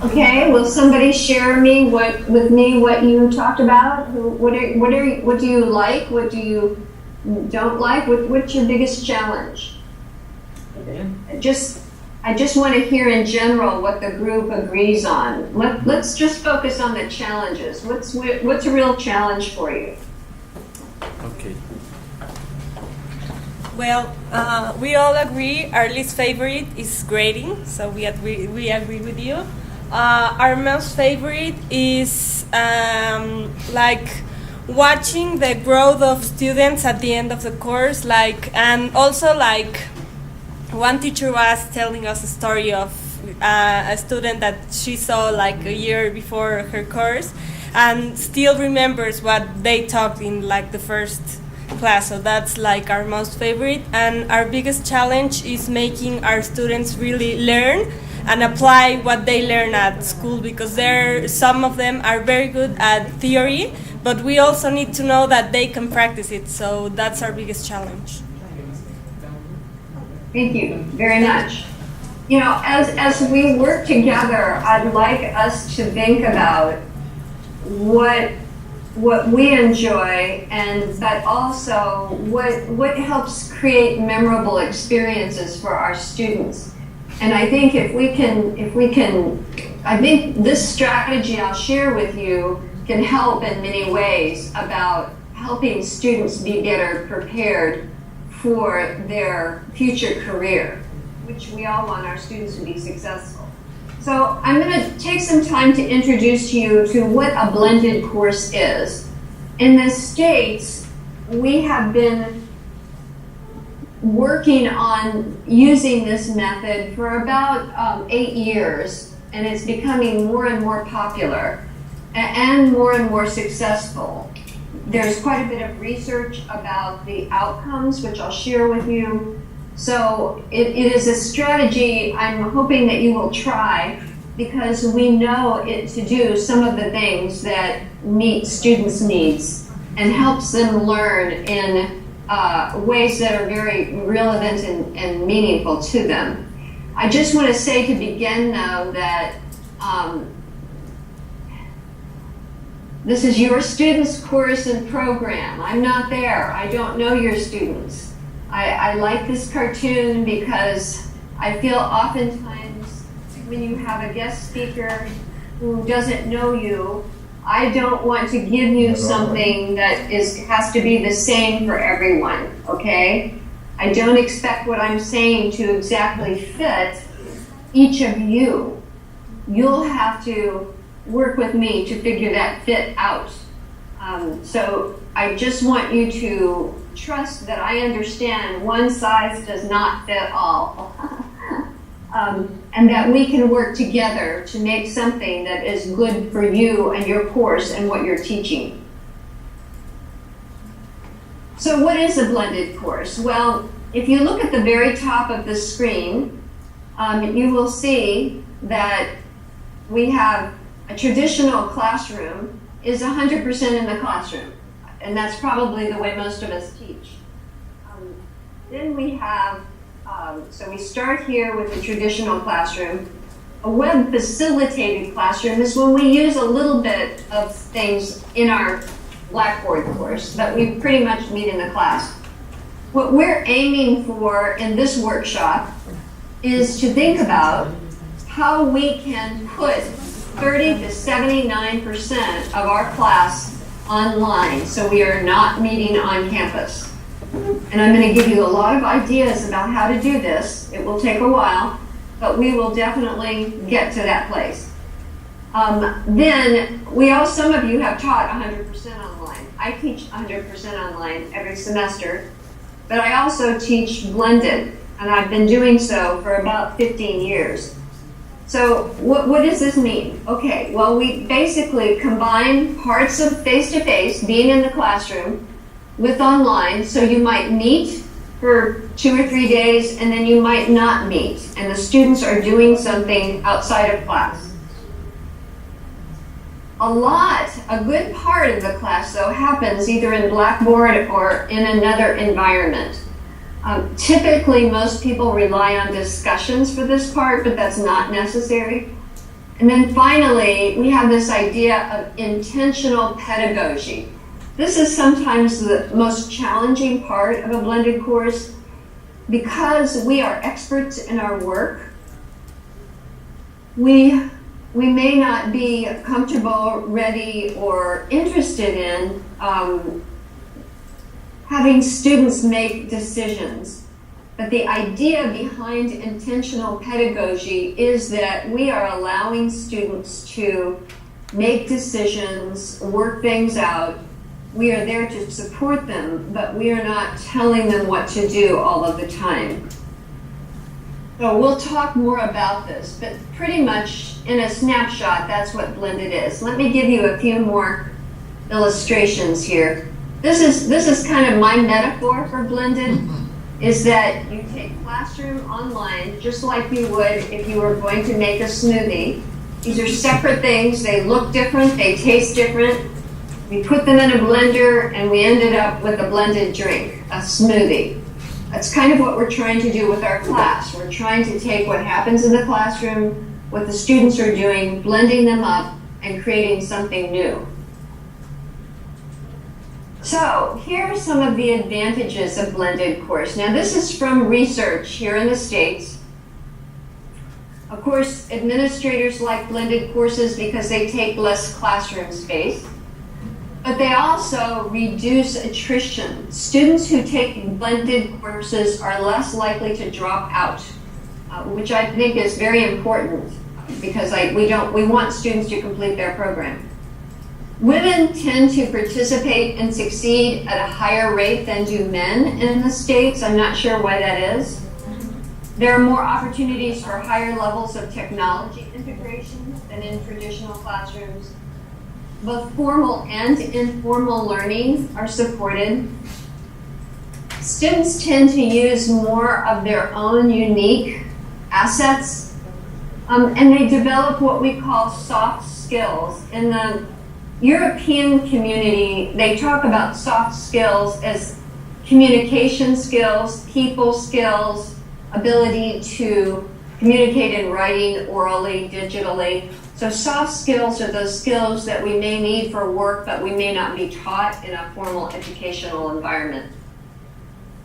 Okay, will somebody share with me what you talked about? What do you like? What do you don't like? What's your biggest challenge? Okay. I just want to hear in general what the group agrees on. Let's just focus on the challenges. What's a real challenge for you? Okay. Well, we all agree our least favorite is grading, so we agree with you. Our most favorite is like watching the growth of students at the end of the course, and also one teacher was telling us a story of a student that she saw like a year before her course and still remembers what they talked in like the first class. So that's like our most favorite, and our biggest challenge is making our students really learn and apply what they learn at school, because some of them are very good at theory, but we also need to know that they can practice it. So that's our biggest challenge. Thank you very much. You know, as we work together, I'd like us to think about what we enjoy, but also what helps create memorable experiences for our students. And I think if we can, I think this strategy I'll share with you can help in many ways about helping students be better prepared for their future career, which we all want our students to be successful. So I'm going to take some time to introduce you to what a blended course is. In the States, we have been working on using this method for about 8 years, and it's becoming more and more popular and more successful. There's quite a bit of research about the outcomes, which I'll share with you. So it is a strategy I'm hoping that you will try, because we know it to do some of the things that meet students' needs and helps them learn in ways that are very relevant and meaningful to them. I just want to say to begin, though, that this is your students' course and program. I'm not there. I don't know your students. I like this cartoon because I feel oftentimes when you have a guest speaker who doesn't know you, I don't want to give you something that has to be the same for everyone, okay? I don't expect what I'm saying to exactly fit each of you. You'll have to work with me to figure that fit out. So I just want you to trust that I understand one size does not fit all. And that we can work together to make something that is good for you and your course and what you're teaching. So what is a blended course? Well, if you look at the very top of the screen, you will see that we have a traditional classroom is 100% in the classroom, and that's probably the way most of us teach. Then we have so we start here with the traditional classroom. A web-facilitated classroom is when we use a little bit of things in our Blackboard course, but we pretty much meet in the class. What we're aiming for in this workshop is to think about how we can put 30 to 79% of our class online, so we are not meeting on campus. And I'm going to give you a lot of ideas about how to do this. It will take a while, but we will definitely get to that place. Then some of you have taught 100% online. I teach 100% online every semester, but I also teach blended, and I've been doing so for about 15 years. So what does this mean? Okay, well, we basically combine parts of face-to-face, being in the classroom, with online. So you might meet for 2 or 3 days, and then you might not meet, and the students are doing something outside of class. A good part of the class, though, happens either in Blackboard or in another environment. Typically, most people rely on discussions for this part, but that's not necessary. And then finally, we have this idea of intentional pedagogy. This is sometimes the most challenging part of a blended course because we are experts in our work. We may not be comfortable, ready, or interested in having students make decisions. But the idea behind intentional pedagogy is that we are allowing students to make decisions, work things out. We are there to support them, but we are not telling them what to do all of the time. So we'll talk more about this, but pretty much in a snapshot, that's what blended is. Let me give you a few more illustrations here. This is kind of my metaphor for blended, is that you take classroom online just like you would if you were going to make a smoothie. These are separate things, they look different, they taste different. We put them in a blender and we ended up with a blended drink, a smoothie. That's kind of what we're trying to do with our class. We're trying to take what happens in the classroom, what the students are doing, blending them up and creating something new. So here are some of the advantages of blended course. Now this is from research here in the States. Of course, administrators like blended courses because they take less classroom space, but they also reduce attrition. Students who take blended courses are less likely to drop out, which I think is very important because we want students to complete their program. Women tend to participate and succeed at a higher rate than do men in the States. I'm not sure why that is. There are more opportunities for higher levels of technology integration than in traditional classrooms. Both formal and informal learning are supported. Students tend to use more of their own unique assets, and they develop what we call soft skills. In the European community, they talk about soft skills as communication skills, people skills, ability to communicate in writing, orally, digitally. So soft skills are those skills that we may need for work, but we may not be taught in a formal educational environment.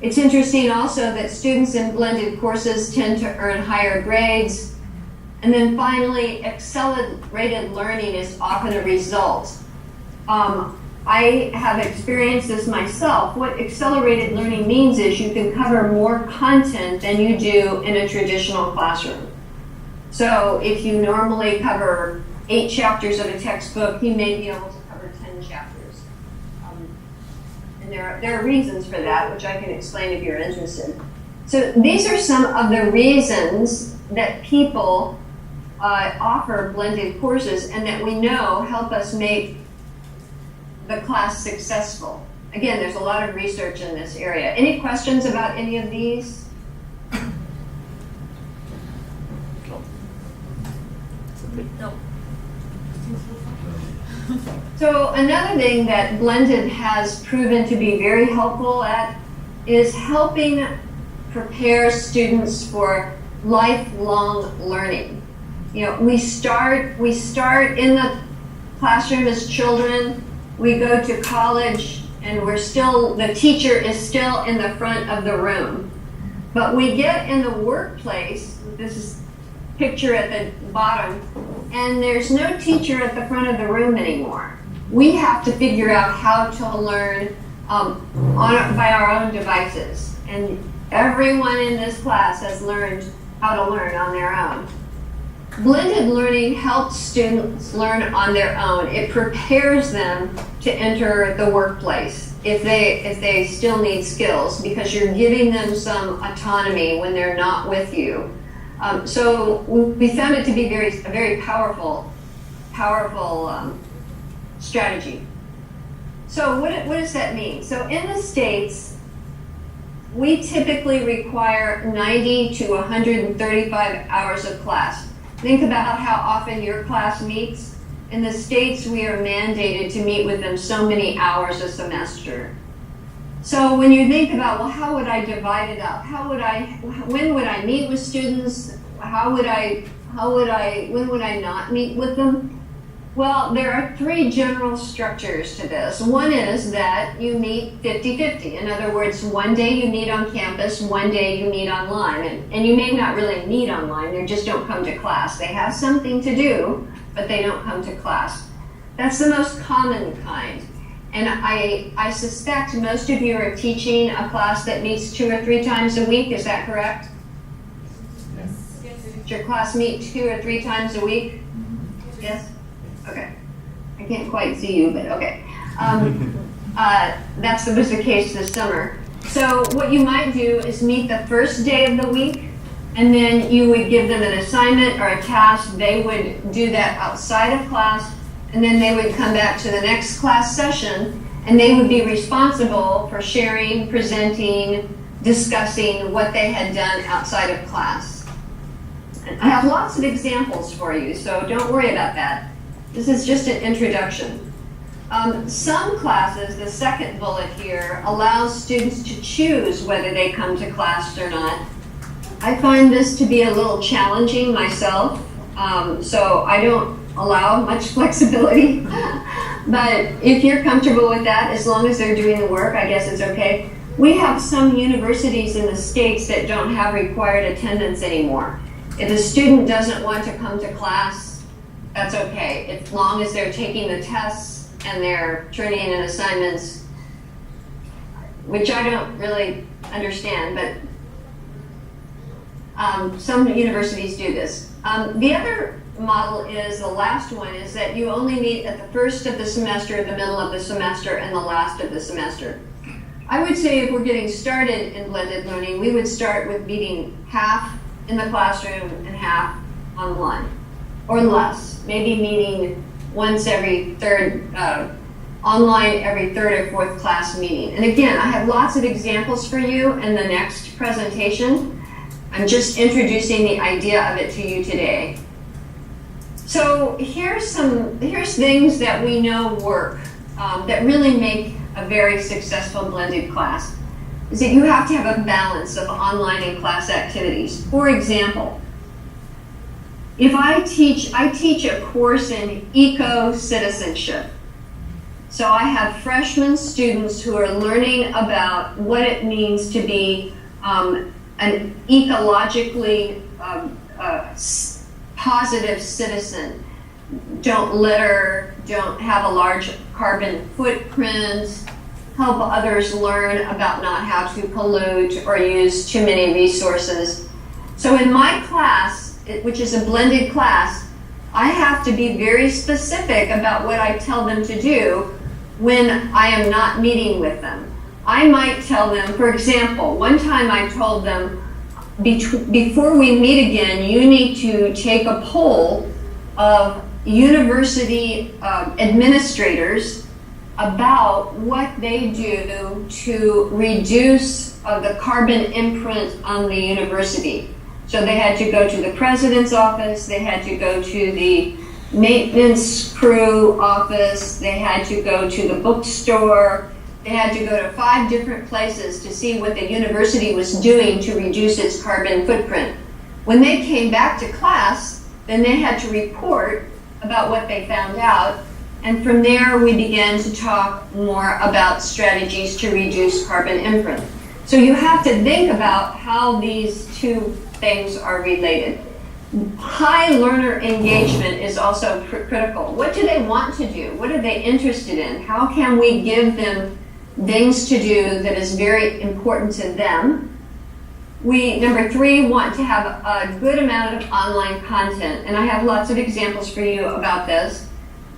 It's interesting also that students in blended courses tend to earn higher grades. And then finally, accelerated learning is often a result. I have experienced this myself. What accelerated learning means is you can cover more content than you do in a traditional classroom. So if you normally cover 8 chapters of a textbook, you may be able to cover 10 chapters. And there are reasons for that, which I can explain if you're interested. So these are some of the reasons that people offer blended courses and that we know help us make the class successful. Again, there's a lot of research in this area. Any questions about any of these? No. So another thing that blended has proven to be very helpful at is helping prepare students for lifelong learning. You know, we start in the classroom as children, we go to college, and the teacher is still in the front of the room. But we get in the workplace, this is picture at the bottom, and there's no teacher at the front of the room anymore. We have to figure out how to learn by our own devices. And everyone in this class has learned how to learn on their own. Blended learning helps students learn on their own. It prepares them to enter the workplace if they still need skills, because you're giving them some autonomy when they're not with you. So we found it to be a very powerful strategy. So what does that mean? So in the States, we typically require 90 to 135 hours of class. Think about how often your class meets. In the States, we are mandated to meet with them so many hours a semester. So when you think about, well, how would I divide it up? When would I meet with students? How would I when would I not meet with them? Well, there are three general structures to this. One is that you meet 50-50. In other words, one day you meet on campus, one day you meet online. And you may not really meet online, they just don't come to class. They have something to do, but they don't come to class. That's the most common kind. And I suspect most of you are teaching a class that meets 2 or 3 times a week, is that correct? Yes. Does your class meet 2 or 3 times a week? Yes? Okay. I can't quite see you, but okay. That was the case this summer. So what you might do is meet the first day of the week, and then you would give them an assignment or a task. They would do that outside of class, and then they would come back to the next class session, and they would be responsible for sharing, presenting, discussing what they had done outside of class. And I have lots of examples for you, so don't worry about that. This is just an introduction. Some classes, the second bullet here, allows students to choose whether they come to class or not. I find this to be a little challenging myself, so I don't allow much flexibility. But if you're comfortable with that, as long as they're doing the work, I guess it's okay. We have some universities in the States that don't have required attendance anymore. If a student doesn't want to come to class, that's okay, as long as they're taking the tests and they're turning in assignments, which I don't really understand, but some universities do this. The other model is, the last one, is that you only meet at the first of the semester, the middle of the semester, and the last of the semester. I would say if we're getting started in blended learning, we would start with meeting half in the classroom and half online, or less. Maybe meeting once every online every third or fourth class meeting. And again, I have lots of examples for you in the next presentation. I'm just introducing the idea of it to you today. So here's things that we know work, that really make a very successful blended class, is that you have to have a balance of online and class activities. For example, if I teach a course in eco-citizenship. So I have freshman students who are learning about what it means to be an ecologically positive citizen. Don't litter, don't have a large carbon footprint, help others learn about not how to pollute or use too many resources. So in my class, which is a blended class, I have to be very specific about what I tell them to do when I am not meeting with them. I might tell them, for example, one time I told them, before we meet again, you need to take a poll of university administrators about what they do to reduce the carbon imprint on the university. So they had to go to the president's office, they had to go to the maintenance crew office, they had to go to the bookstore, they had to go to 5 different places to see what the university was doing to reduce its carbon footprint. When they came back to class, then they had to report about what they found out, and from there we began to talk more about strategies to reduce carbon imprint. So you have to think about how these two things are related. High learner engagement is also critical. What do they want to do? What are they interested in? How can we give them things to do that is very important to them? We, number 3, want to have a good amount of online content, and I have lots of examples for you about this.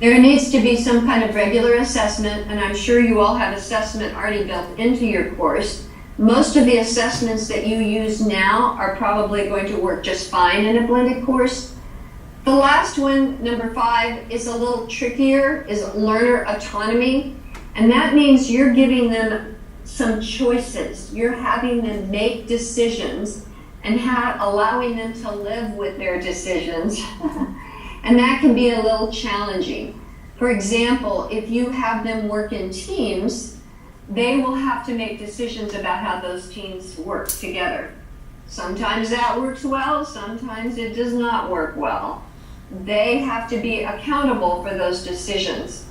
There needs to be some kind of regular assessment, and I'm sure you all have assessment already built into your course. Most of the assessments that you use now are probably going to work just fine in a blended course. The last one, number 5, is a little trickier, is learner autonomy. And that means you're giving them some choices. You're having them make decisions and allowing them to live with their decisions. And that can be a little challenging. For example, if you have them work in teams, they will have to make decisions about how those teams work together. Sometimes that works well, sometimes it does not work well. They have to be accountable for those decisions.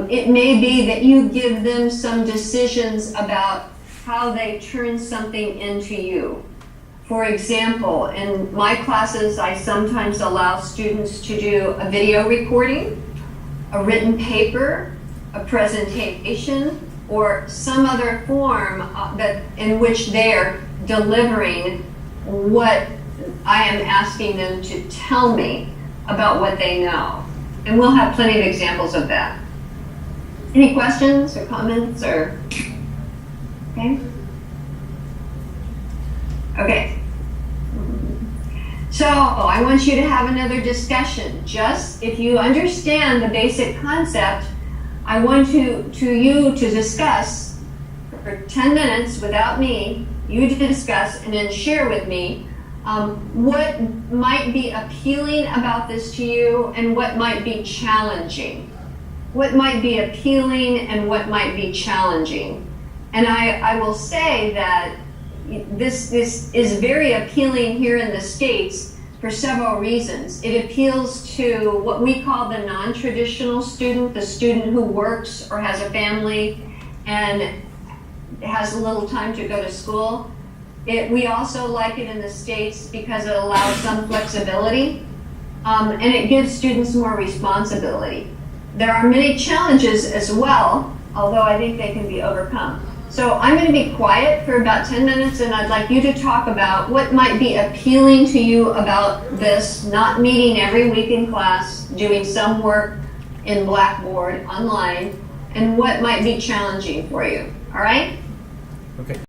It may be that you give them some decisions about how they turn something into you. For example, in my classes, I sometimes allow students to do a video recording, a written paper, a presentation, or some other form in which they're delivering what I am asking them to tell me about what they know. And we'll have plenty of examples of that. Any questions or comments or, okay? Okay. So I want you to have another discussion. Just if you understand the basic concept, I want you to discuss for 10 minutes without me, you to discuss and then share with me what might be appealing about this to you and what might be challenging. What might be appealing and what might be challenging. And I will say that this is very appealing here in the States for several reasons. It appeals to what we call the non-traditional student, the student who works or has a family and has a little time to go to school. We also like it in the States because it allows some flexibility and it gives students more responsibility. There are many challenges as well, although I think they can be overcome. So I'm going to be quiet for about 10 minutes and I'd like you to talk about what might be appealing to you about this, not meeting every week in class, doing some work in Blackboard online, and what might be challenging for you. All right? Okay.